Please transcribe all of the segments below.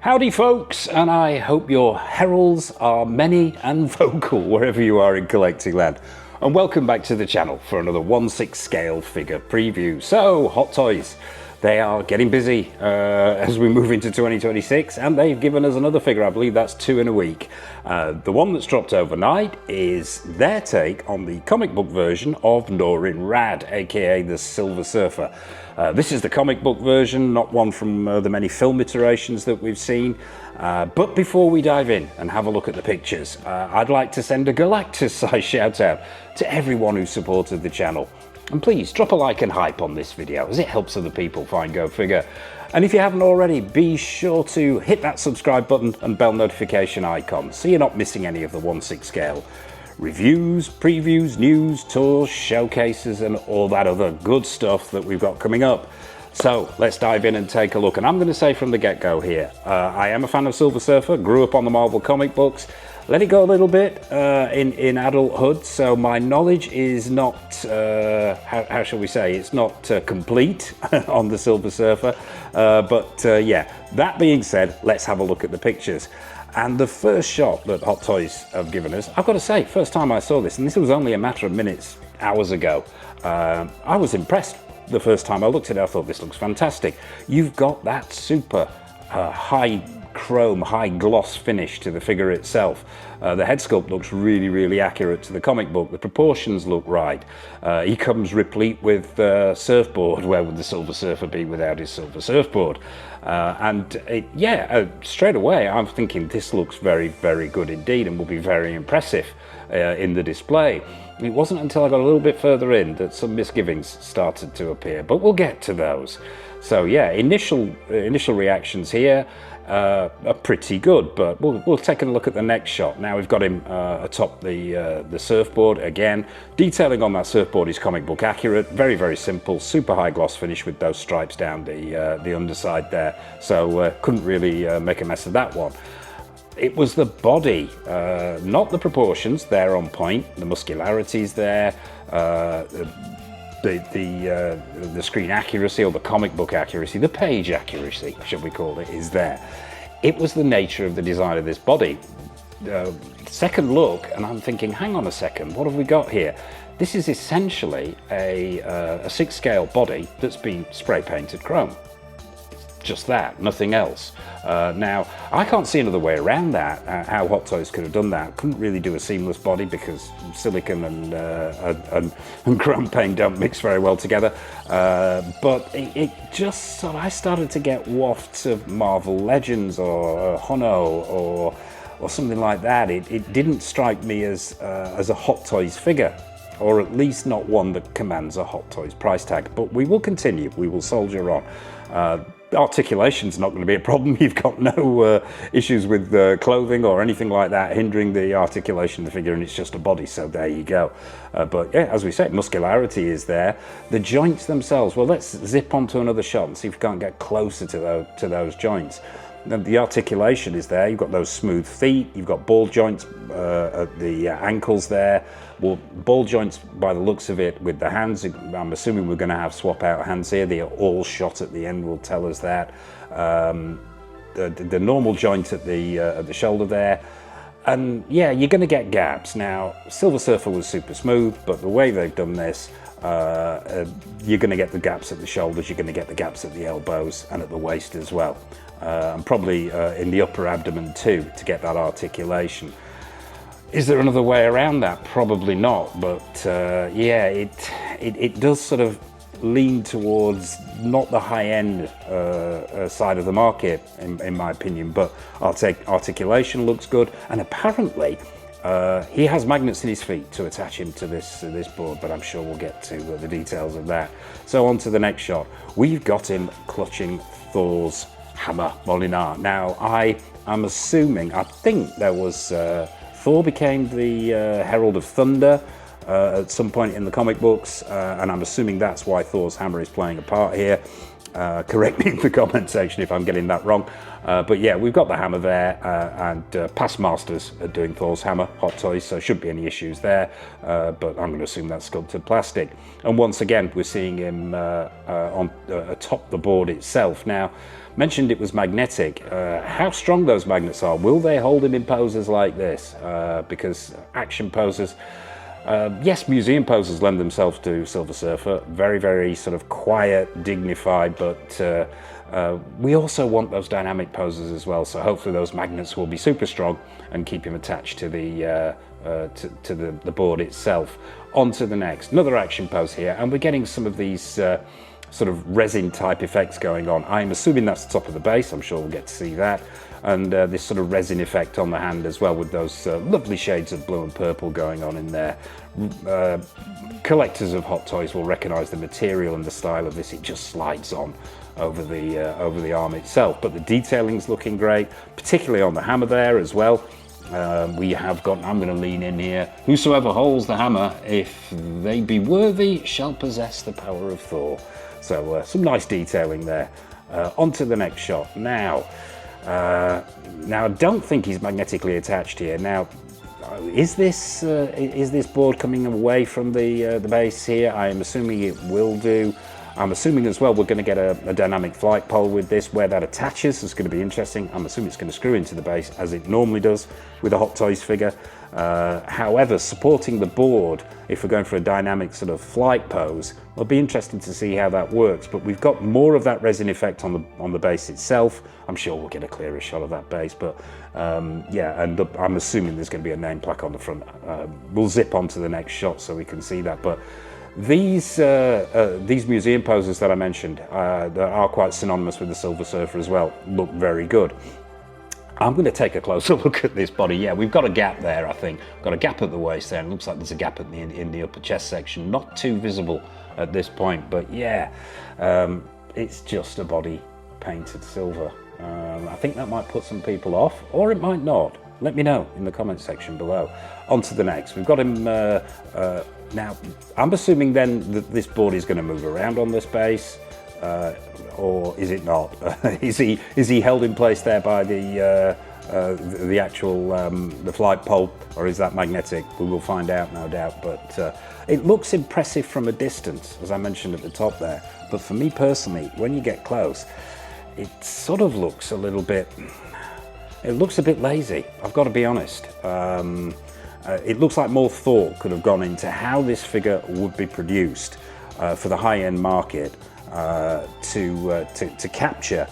Howdy folks, and I hope your heralds are many and vocal wherever you are in collecting land. And welcome back to the channel for another 1/6 scale figure preview. So, Hot Toys, they are getting busy as we move into 2026, and they've given us another figure. I believe that's 2 in a week. The one that's dropped overnight is their take on the comic book version of Norrin Rad, aka the Silver Surfer. This is the comic book version, not one from the many film iterations that we've seen. But before we dive in and have a look at the pictures, I'd like to send a Galactus size shout out to everyone who supported the channel. And please drop a like and hype on this video as it helps other people find Go Figure. And if you haven't already, be sure to hit that subscribe button and bell notification icon so you're not missing any of the 1/6 scale reviews, previews, news, tours, showcases, and all that other good stuff that we've got coming up. So let's dive in and take a look. And I'm going to say from the get-go here, I am a fan of Silver Surfer, grew up on the Marvel comic books, let it go a little bit in adulthood, so my knowledge is not, how shall we say, it's not complete on the Silver Surfer. Yeah, that being said, let's have a look at the pictures. And the first shot that Hot Toys have given us, I've got to say, first time I saw this, and this was only a matter of minutes, hours ago, I was impressed. The first time I looked at it, I thought this looks fantastic. You've got that super high chrome, high gloss finish to the figure itself. The head sculpt looks really accurate to the comic book. The proportions look right. He comes replete with surfboard. Where would the Silver Surfer be without his silver surfboard? Straight away I'm thinking this looks very good indeed and will be very impressive in the display. It wasn't until I got a little bit further in that some misgivings started to appear, but we'll get to those. So yeah, initial reactions here are pretty good, but we'll take a look at the next shot. Now we've got him atop the surfboard again. Detailing on that surfboard is comic book accurate, very simple, super high gloss finish with those stripes down the underside there. So couldn't really make a mess of that one. It was the body, not the proportions. They're on point. The muscularity's there. The screen accuracy, or the comic book accuracy, the page accuracy, should we call it, is there. It was the nature of the design of this body. Second look, and I'm thinking, hang on a second, what have we got here? This is essentially a 6 scale body that's been spray painted chrome. Just that, nothing else. Now, I can't see another way around that, how Hot Toys could have done that. Couldn't really do a seamless body because silicon and chrome paint don't mix very well together. But it just sort of, I started to get wafts of Marvel Legends or Hono or something like that. It didn't strike me as a Hot Toys figure, or at least not one that commands a Hot Toys price tag. But we will continue, we will soldier on. Articulation's not going to be a problem. You've got no issues with clothing or anything like that hindering the articulation of the figure, and it's just a body, so there you go. But yeah, as we said, muscularity is there. The joints themselves, well, let's zip onto another shot and see if we can't get closer to those joints. The articulation is there. You've got those smooth feet, you've got ball joints at the ankles there. Well, ball joints by the looks of it with the hands. I'm assuming we're going to have swap out hands here. The all shot at the end will tell us that. The normal joint at the shoulder there. And yeah, you're going to get gaps. Now, Silver Surfer was super smooth, but the way they've done this, you're going to get the gaps at the shoulders, you're going to get the gaps at the elbows and at the waist as well. And probably in the upper abdomen too, to get that articulation. Is there another way around that? Probably not, but yeah, it does sort of lean towards not the high-end side of the market, in my opinion, but articulation looks good, and apparently he has magnets in his feet to attach him to this board, but I'm sure we'll get to the details of that. So on to the next shot. We've got him clutching Thor's hammer Molinar. Now, I'm assuming, I think there was Thor became the Herald of Thunder at some point in the comic books, and I'm assuming that's why Thor's hammer is playing a part here. Correct me in the comment section if I'm getting that wrong. But yeah, we've got the hammer there, and past masters are doing Thor's hammer, Hot Toys, so shouldn't be any issues there. But I'm going to assume that's sculpted plastic. And once again, we're seeing him on atop the board itself. Now, mentioned it was magnetic. How strong those magnets are? Will they hold him in poses like this? Because action poses. Yes, museum poses lend themselves to Silver Surfer, very, very sort of quiet, dignified, but we also want those dynamic poses as well, so hopefully those magnets will be super strong and keep him attached to the the board itself. On to the next, another action pose here, and we're getting some of these sort of resin type effects going on. I'm assuming that's the top of the base, I'm sure we'll get to see that. And this sort of resin effect on the hand as well, with those lovely shades of blue and purple going on in there. Collectors of Hot Toys will recognise the material and the style of this. It just slides on over the arm itself, but the detailing's looking great, particularly on the hammer there as well. We have got, I'm going to lean in here, whosoever holds the hammer, if they be worthy, shall possess the power of Thor. So some nice detailing there. On to the next shot. Now I don't think he's magnetically attached here. Now, is this board coming away from the base here? I am assuming it will do. I'm assuming as well we're going to get a dynamic flight pole with this. Where that attaches is going to be interesting. I'm assuming it's going to screw into the base as it normally does with a Hot Toys figure. However, supporting the board, if we're going for a dynamic sort of flight pose, it'll be interesting to see how that works. But we've got more of that resin effect on the base itself. I'm sure we'll get a clearer shot of that base, but yeah, and I'm assuming there's going to be a name plaque on the front. We'll zip on to the next shot so we can see that. But these museum poses that I mentioned, that are quite synonymous with the Silver Surfer as well, look very good. I'm going to take a closer look at this body. Yeah, we've got a gap there, I think. Got a gap at the waist there, and it looks like there's a gap in the upper chest section. Not too visible at this point, but yeah, it's just a body painted silver. I think that might put some people off, or it might not. Let me know in the comment section below. On to the next. We've got him now. I'm assuming then that this board is going to move around on this base. Or is it not? Is he held in place there by the actual the flight pole, or is that magnetic? We will find out, no doubt. But it looks impressive from a distance, as I mentioned at the top there. But for me personally, when you get close, it sort of looks a little bit. It looks a bit lazy. I've got to be honest. It looks like more thought could have gone into how this figure would be produced for the high-end market. To capture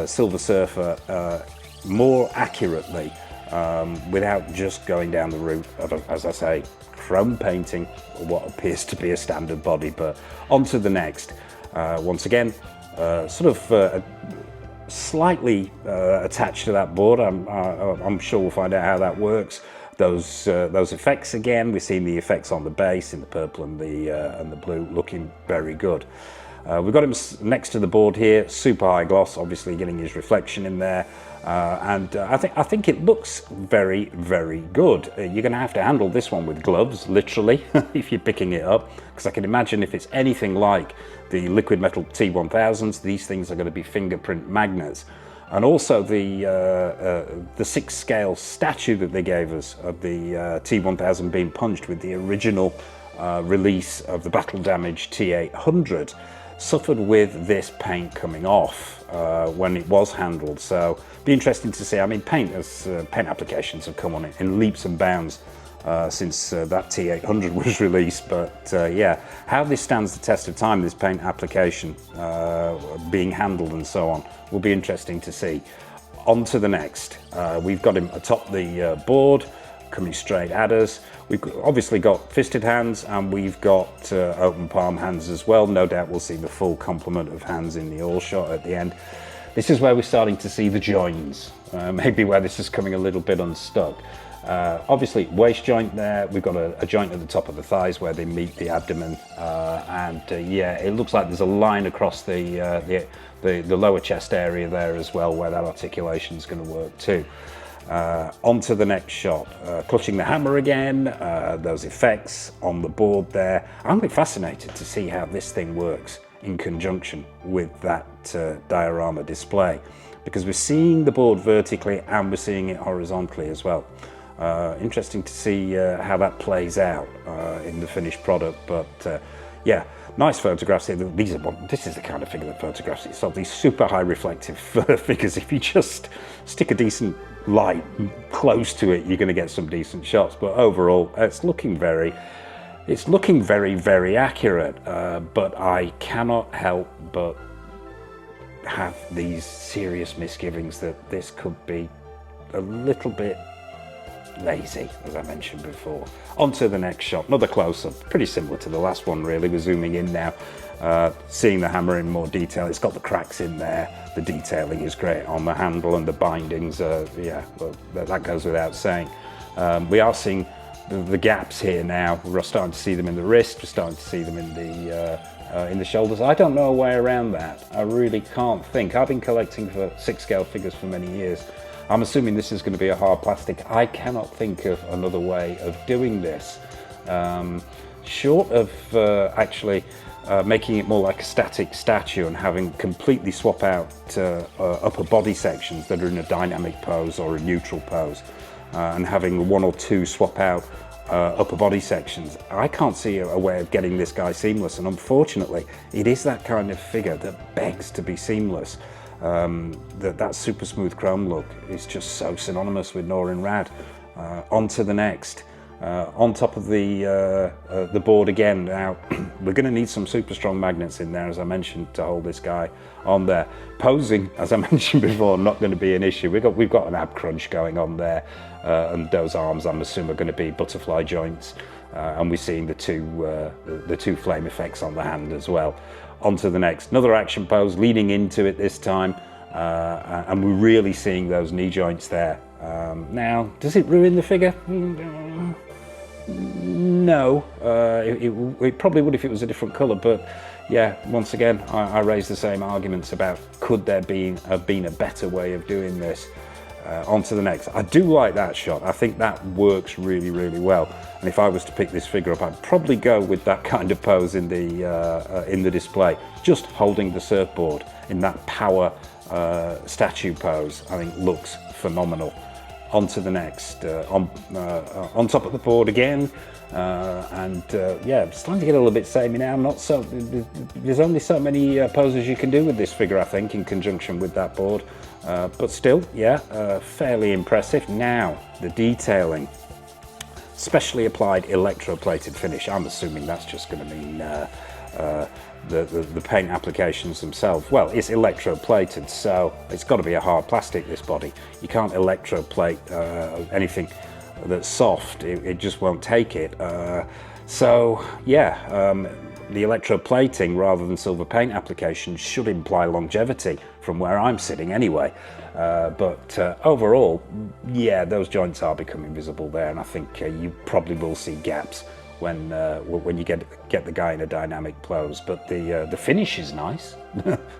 Silver Surfer more accurately without just going down the route of, as I say, chrome painting what appears to be a standard body. But on to the next. Once again, sort of slightly attached to that board. I'm sure we'll find out how that works. Those effects again, we're seeing the effects on the base in the purple and the blue looking very good. We've got him next to the board here, super high gloss, obviously getting his reflection in there, and I think it looks very, very good. You're going to have to handle this one with gloves, literally, if you're picking it up, because I can imagine if it's anything like the liquid metal T1000s, these things are going to be fingerprint magnets. And also the 6-scale statue that they gave us of the T1000 being punched with the original release of the battle damage T800 suffered with this paint coming off when it was handled. So be interesting to see. I mean, paint applications have come on it in leaps and bounds since that T800 was released, but yeah, how this stands the test of time, this paint application being handled and so on, will be interesting to see. On to the next. We've got him atop the board, coming straight at us. We've obviously got fisted hands, and we've got open palm hands as well. No doubt we'll see the full complement of hands in the all shot at the end. This is where we're starting to see the joins, maybe where this is coming a little bit unstuck. Obviously waist joint there, we've got a joint at the top of the thighs where they meet the abdomen, and yeah, it looks like there's a line across the lower chest area there as well, where that articulation is going to work too. On to the next shot, clutching the hammer again, those effects on the board there. I'm a bit fascinated to see how this thing works in conjunction with that diorama display, because we're seeing the board vertically and we're seeing it horizontally as well. Interesting to see how that plays out in the finished product, but yeah, nice photographs here. This is the kind of figure that photographs itself. These super high reflective figures, if you just stick a decent light close to it, you're going to get some decent shots. But overall, it's looking very, very accurate. But I cannot help but have these serious misgivings that this could be a little bit lazy, as I mentioned before. On to the next shot, another close-up, pretty similar to the last one really. We're zooming in now, seeing the hammer in more detail. It's got the cracks in there, the detailing is great on the handle, and the bindings, yeah, well, that goes without saying. We are seeing the gaps here now. We're starting to see them in the wrist, we're starting to see them in the shoulders. I don't know a way around that. I really can't think. I've been collecting for 6-scale figures for many years. I'm assuming this is going to be a hard plastic. I cannot think of another way of doing this, short of actually making it more like a static statue and having completely swap out upper body sections that are in a dynamic pose or a neutral pose, and having 1 or 2 swap out upper body sections. I can't see a way of getting this guy seamless, and unfortunately it is that kind of figure that begs to be seamless. That super smooth chrome look is just so synonymous with Norrin Rad. On to the next. On top of the board again. Now we're going to need some super strong magnets in there, as I mentioned, to hold this guy on there. Posing, as I mentioned before, not going to be an issue. We've got an ab crunch going on there, and those arms, I'm assuming, are going to be butterfly joints, and we're seeing the two flame effects on the hand as well. On to the next, another action pose, leaning into it this time, and we're really seeing those knee joints there. Now, does it ruin the figure? No, it probably would if it was a different colour, but yeah, once again, I raise the same arguments about could there have been a better way of doing this. On to the next. I do like that shot. I think that works really, really well. And if I was to pick this figure up, I'd probably go with that kind of pose in the display, just holding the surfboard in that power statue pose. I think looks phenomenal. On to the next. On top of the board again, and yeah, I'm starting to get a little bit samey now. There's only so many poses you can do with this figure, I think, in conjunction with that board. But still, yeah, fairly impressive. Now, the detailing. Specially applied electroplated finish. I'm assuming that's just going to mean the paint applications themselves. Well, it's electroplated, so it's got to be a hard plastic, this body. You can't electroplate anything that's soft. It just won't take it. So, yeah, the electroplating rather than silver paint application should imply longevity from where I'm sitting anyway. But overall, yeah, those joints are becoming visible there, and I think you probably will see gaps when you get the guy in a dynamic pose. But the finish is nice.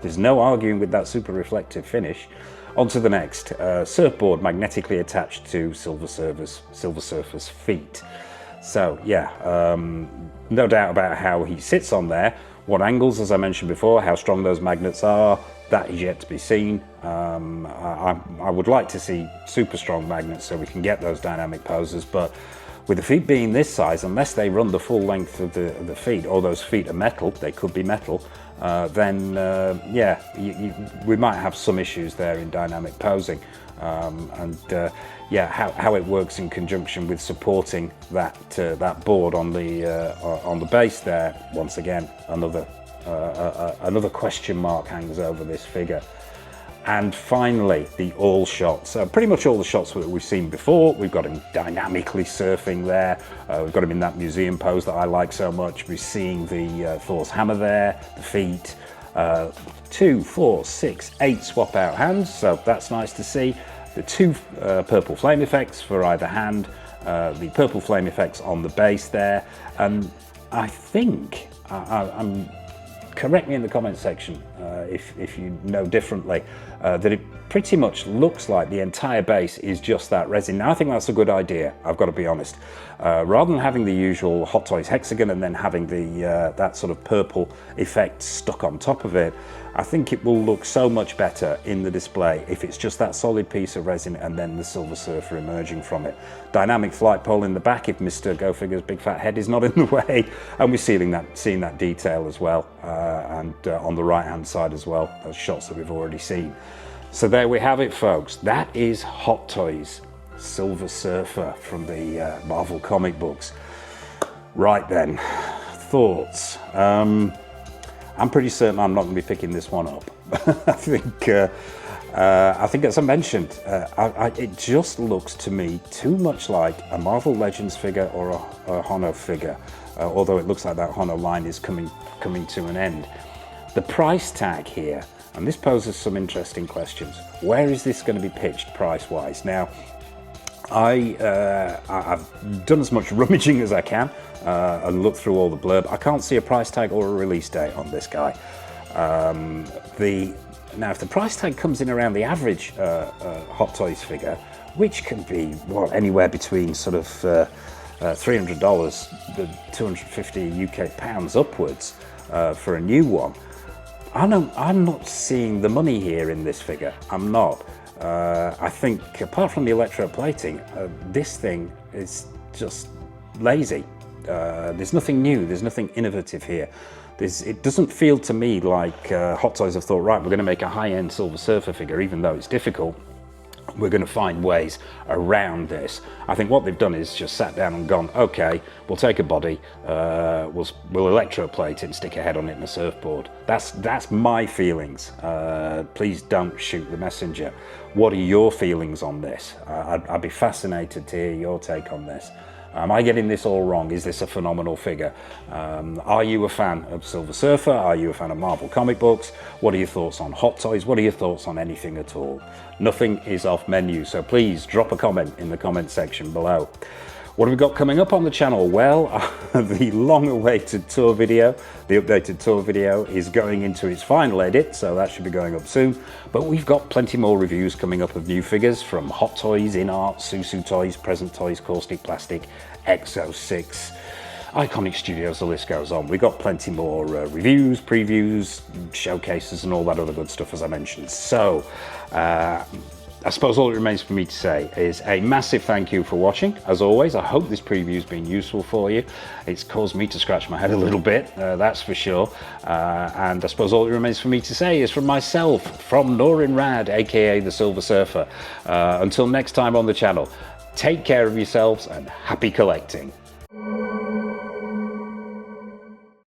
There's no arguing with that super reflective finish. On to the next. Surfboard magnetically attached to Silver Surfer's feet. So yeah, no doubt about how he sits on there. What angles, as I mentioned before, how strong those magnets are, that is yet to be seen. I would like to see super strong magnets so we can get those dynamic poses, but with the feet being this size, unless they run the full length of the feet, or those feet are metal, they could be metal, then yeah, we might have some issues there in dynamic posing. Yeah, how it works in conjunction with supporting that board on the base there. Once again, another question mark hangs over this figure. And finally, the all shots. Pretty much all the shots that we've seen before. We've got him dynamically surfing there. We've got him in that museum pose that I like so much. We're seeing the Thor's hammer there, the feet, 2, 4, 6, 8 swap out hands. So that's nice to see. The 2 purple flame effects for either hand. The purple flame effects on the base there. And I think, correct me in the comment section if you know differently, that it pretty much looks like the entire base is just that resin. Now, I think that's a good idea, I've got to be honest. Rather than having the usual Hot Toys hexagon and then having the that sort of purple effect stuck on top of it, I think it will look so much better in the display if it's just that solid piece of resin and then the Silver Surfer emerging from it. Dynamic flight pole in the back if Mr. Go Figure's big fat head is not in the way, and we're seeing that detail as well, and on the right hand side as well, those shots that we've already seen. So there we have it, folks. That is Hot Toys Silver Surfer from the Marvel comic books. Right then, thoughts. I'm pretty certain I'm not going to be picking this one up. I think, as I mentioned, it just looks to me too much like a Marvel Legends figure or a Hono figure, although it looks like that Hono line is coming to an end. The price tag here, and this poses some interesting questions. Where is this going to be pitched price-wise? Now, I've done as much rummaging as I can and looked through all the blurb. I can't see a price tag or a release date on this guy. Now, if the price tag comes in around the average Hot Toys figure, which can be anywhere between sort of $300 to 250 UK pounds upwards for a new one, I'm not seeing the money here in this figure. I'm not. I think apart from the electroplating, this thing is just lazy. There's nothing new, there's nothing innovative here. It doesn't feel to me like Hot Toys have thought, right, we're going to make a high-end Silver Surfer figure, even though it's difficult. We're going to find ways around this. I think what they've done is just sat down and gone, okay, we'll take a body, we'll electroplate it and stick a head on it and a surfboard. That's my feelings. Please don't shoot the messenger. What are your feelings on this? I'd be fascinated to hear your take on this. Am I getting this all wrong? Is this a phenomenal figure? Are you a fan of Silver Surfer? Are you a fan of Marvel comic books? What are your thoughts on Hot Toys? What are your thoughts on anything at all? Nothing is off menu, so please drop a comment in the comment section below. What have we got coming up on the channel? Well, the long-awaited tour video, the updated tour video, is going into its final edit, so that should be going up soon. But we've got plenty more reviews coming up of new figures from Hot Toys, In Art, Susu Toys, Present Toys, Caustic Plastic, Exo 6, Iconic Studios, the list goes on. We've got plenty more reviews, previews, showcases, and all that other good stuff, as I mentioned. So, I suppose all it remains for me to say is a massive thank you for watching. As always, I hope this preview has been useful for you. It's caused me to scratch my head a little bit, that's for sure. And I suppose all it remains for me to say is from myself, from Norrin Rad, aka the Silver Surfer. Until next time on the channel, take care of yourselves and happy collecting.